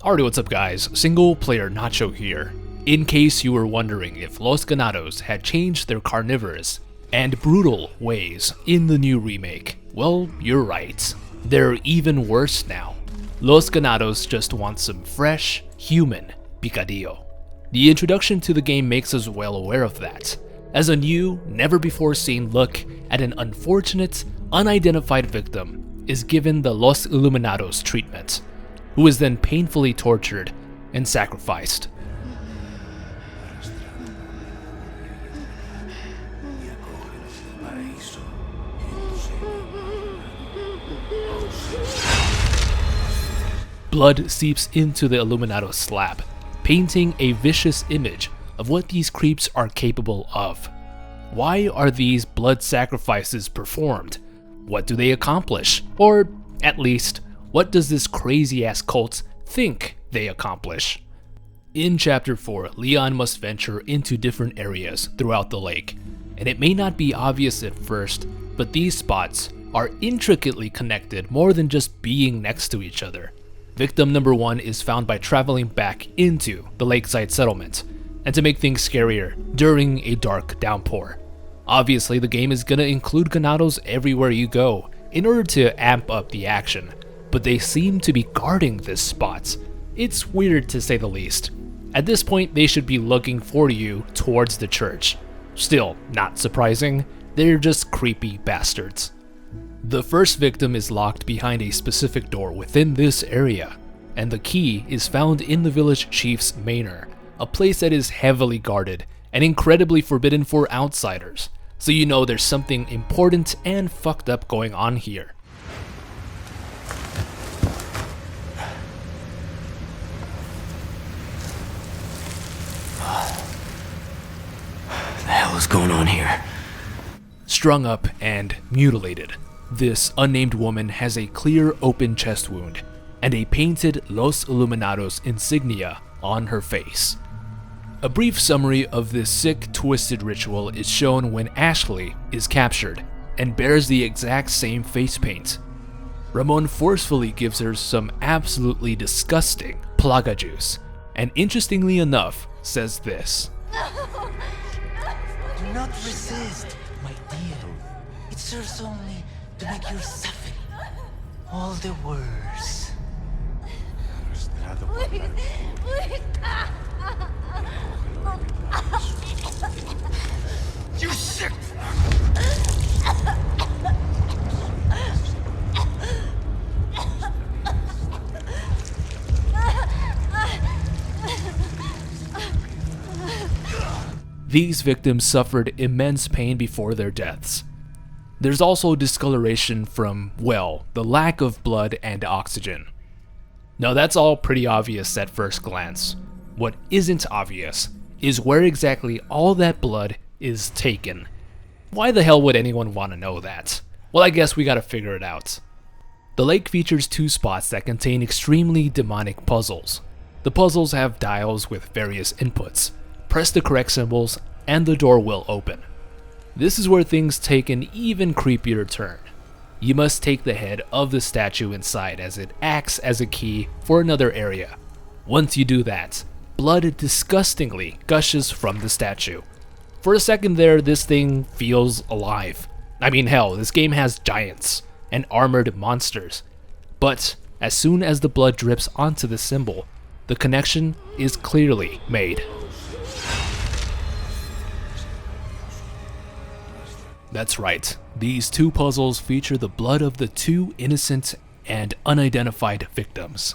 Alright, what's up guys, Single Player Nacho here. In case you were wondering if Los Ganados had changed their carnivorous and brutal ways in the new remake, well, you're right. They're even worse now. Los Ganados just want some fresh, human picadillo. The introduction to the game makes us well aware of that, as a new, never-before-seen look at an unfortunate, unidentified victim is given the Los Illuminados treatment, who is then painfully tortured and sacrificed. Blood seeps into the Illuminados slab, painting a vicious image of what these creeps are capable of. Why are these blood sacrifices performed? What do they accomplish? Or, at least, what does this crazy-ass cult think they accomplish? In Chapter 4, Leon must venture into different areas throughout the lake, and it may not be obvious at first, but these spots are intricately connected more than just being next to each other. Victim number 1 is found by traveling back into the lakeside settlement, and to make things scarier, during a dark downpour. Obviously, the game is gonna include Ganados everywhere you go in order to amp up the action, but they seem to be guarding this spot. It's weird to say the least. At this point, they should be looking for you towards the church. Still, not surprising, they're just creepy bastards. The first victim is locked behind a specific door within this area, and the key is found in the village chief's manor, a place that is heavily guarded and incredibly forbidden for outsiders, so you know there's something important and fucked up going on here. The hell is going on here? Strung up and mutilated, this unnamed woman has a clear open chest wound and a painted Los Illuminados insignia on her face. A brief summary of this sick, twisted ritual is shown when Ashley is captured and bears the exact same face paint. Ramon forcefully gives her some absolutely disgusting plaga juice, and interestingly enough, says this. Do not resist, my dear. It serves only to make your suffering all the worse. You sick! These victims suffered immense pain before their deaths. There's also discoloration from, well, the lack of blood and oxygen. Now that's all pretty obvious at first glance. What isn't obvious is where exactly all that blood is taken. Why the hell would anyone want to know that? Well, I guess we gotta figure it out. The lake features 2 spots that contain extremely demonic puzzles. The puzzles have dials with various inputs. Press the correct symbols and the door will open. This is where things take an even creepier turn. You must take the head of the statue inside as it acts as a key for another area. Once you do that, blood disgustingly gushes from the statue. For a second there, this thing feels alive. I mean, hell, this game has giants and armored monsters. But as soon as the blood drips onto the symbol, the connection is clearly made. That's right, these 2 puzzles feature the blood of the 2 innocent and unidentified victims.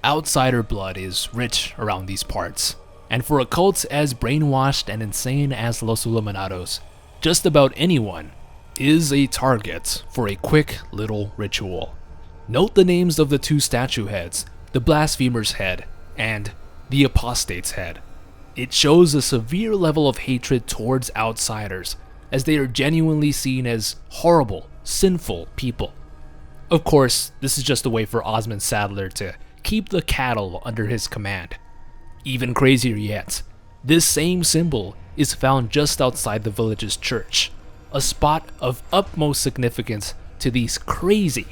Outsider blood is rich around these parts, and for a cult as brainwashed and insane as Los Illuminados, just about anyone is a target for a quick little ritual. Note the names of the 2 statue heads, the blasphemer's head and the apostate's head. It shows a severe level of hatred towards outsiders, as they are genuinely seen as horrible, sinful people. Of course, this is just a way for Osmond Saddler to keep the cattle under his command. Even crazier yet, this same symbol is found just outside the village's church, a spot of utmost significance to these crazy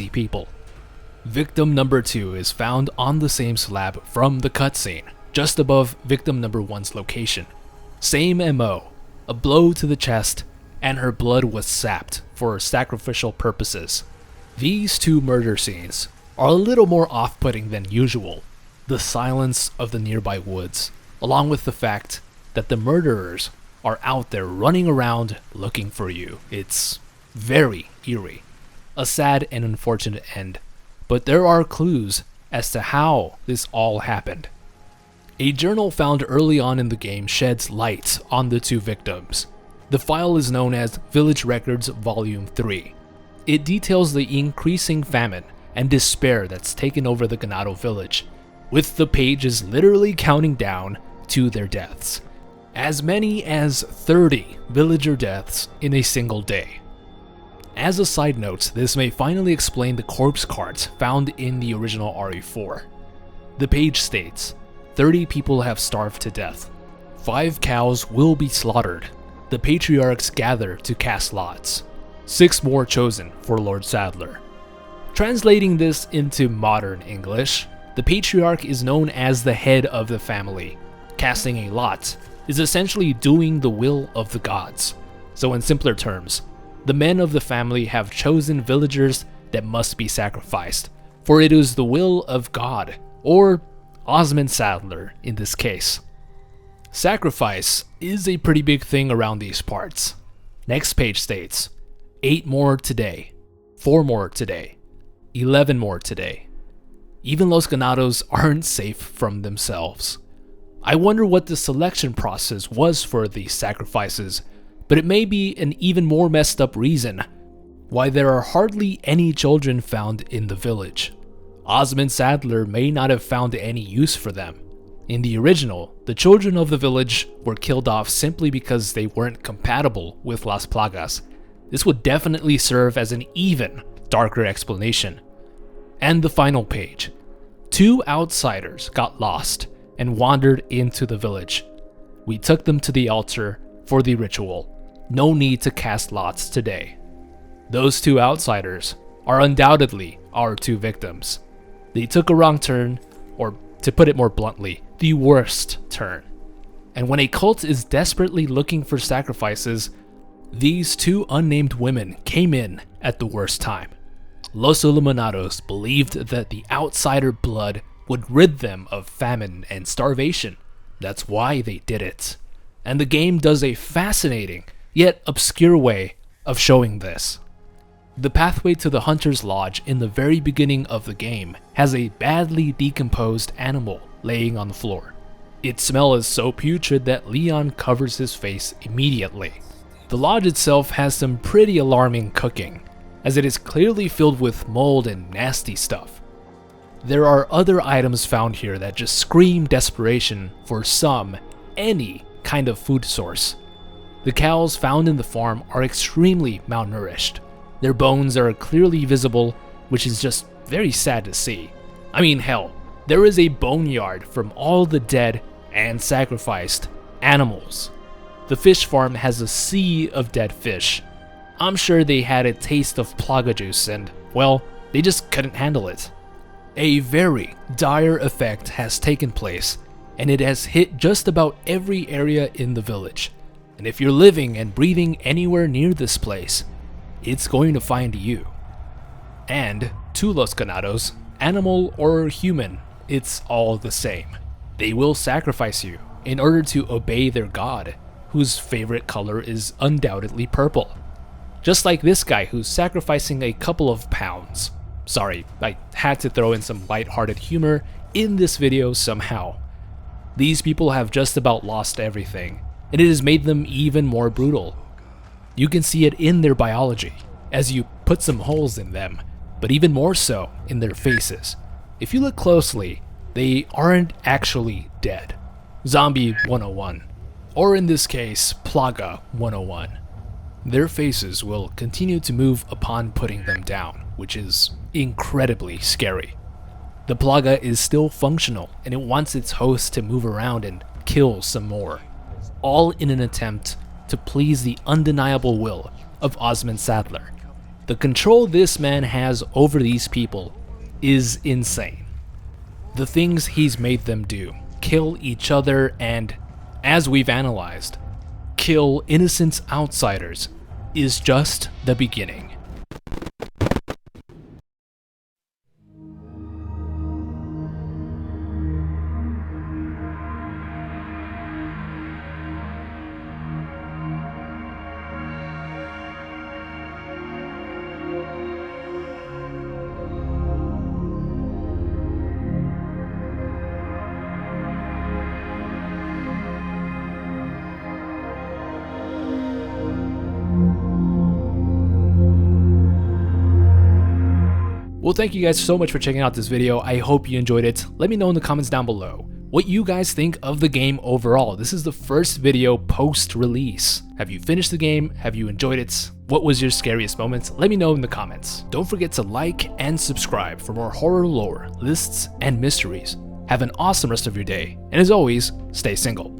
people. Victim number 2 is found on the same slab from the cutscene, just above victim number 1's location. Same MO, a blow to the chest, and her blood was sapped for sacrificial purposes. These two murder scenes are a little more off-putting than usual. The silence of the nearby woods, along with the fact that the murderers are out there running around looking for you. It's very eerie. A sad and unfortunate end, but there are clues as to how this all happened. A journal found early on in the game sheds light on the two victims. The file is known as Village Records Volume 3. It details the increasing famine and despair that's taken over the Ganado village, with the pages literally counting down to their deaths. As many as 30 villager deaths in a single day. As a side note, this may finally explain the corpse cards found in the original RE4. The page states, 30 people have starved to death. 5 cows will be slaughtered. The patriarchs gather to cast lots. 6 more chosen for Lord Saddler. Translating this into modern English, the patriarch is known as the head of the family. Casting a lot is essentially doing the will of the gods. So in simpler terms, the men of the family have chosen villagers that must be sacrificed, for it is the will of God, or Osmond Saddler in this case. Sacrifice is a pretty big thing around these parts. Next page states, 8 more today, 4 more today, 11 more today. Even Los Ganados aren't safe from themselves. I wonder what the selection process was for these sacrifices, but it may be an even more messed up reason why there are hardly any children found in the village. Osmond Saddler may not have found any use for them. In the original, the children of the village were killed off simply because they weren't compatible with Las Plagas. This would definitely serve as an even darker explanation. And the final page. 2 outsiders got lost and wandered into the village. We took them to the altar for the ritual. No need to cast lots today. Those 2 outsiders are undoubtedly our 2 victims. They took a wrong turn, or to put it more bluntly, the worst turn. And when a cult is desperately looking for sacrifices, these 2 unnamed women came in at the worst time. Los Illuminados believed that the outsider blood would rid them of famine and starvation. That's why they did it. And the game does a fascinating, yet obscure way of showing this. The pathway to the Hunter's Lodge in the very beginning of the game has a badly decomposed animal laying on the floor. Its smell is so putrid that Leon covers his face immediately. The lodge itself has some pretty alarming cooking, as it is clearly filled with mold and nasty stuff. There are other items found here that just scream desperation for any kind of food source. The cows found in the farm are extremely malnourished. Their bones are clearly visible, which is just very sad to see. I mean, hell, there is a boneyard from all the dead and sacrificed animals. The fish farm has a sea of dead fish. I'm sure they had a taste of plaga juice and, well, they just couldn't handle it. A very dire effect has taken place, and it has hit just about every area in the village. And if you're living and breathing anywhere near this place, it's going to find you. And to Los Ganados, animal or human, it's all the same. They will sacrifice you in order to obey their god, whose favorite color is undoubtedly purple. Just like this guy who's sacrificing a couple of pounds. Sorry, I had to throw in some lighthearted humor in this video somehow. These people have just about lost everything, and it has made them even more brutal. You can see it in their biology, as you put some holes in them, but even more so in their faces. If you look closely, they aren't actually dead. Zombie 101, or in this case, Plaga 101. Their faces will continue to move upon putting them down, which is incredibly scary. The Plaga is still functional, and it wants its host to move around and kill some more, all in an attempt to please the undeniable will of Osmond Saddler. The control this man has over these people is insane. The things he's made them do, kill each other and, as we've analyzed, kill innocent outsiders, is just the beginning. Well, thank you guys so much for checking out this video. I hope you enjoyed it. Let me know in the comments down below what you guys think of the game overall. This is the first video post-release. Have you finished the game? Have you enjoyed it? What was your scariest moments? Let me know in the comments. Don't forget to like and subscribe for more horror lore, lists, and mysteries. Have an awesome rest of your day, and as always, stay single.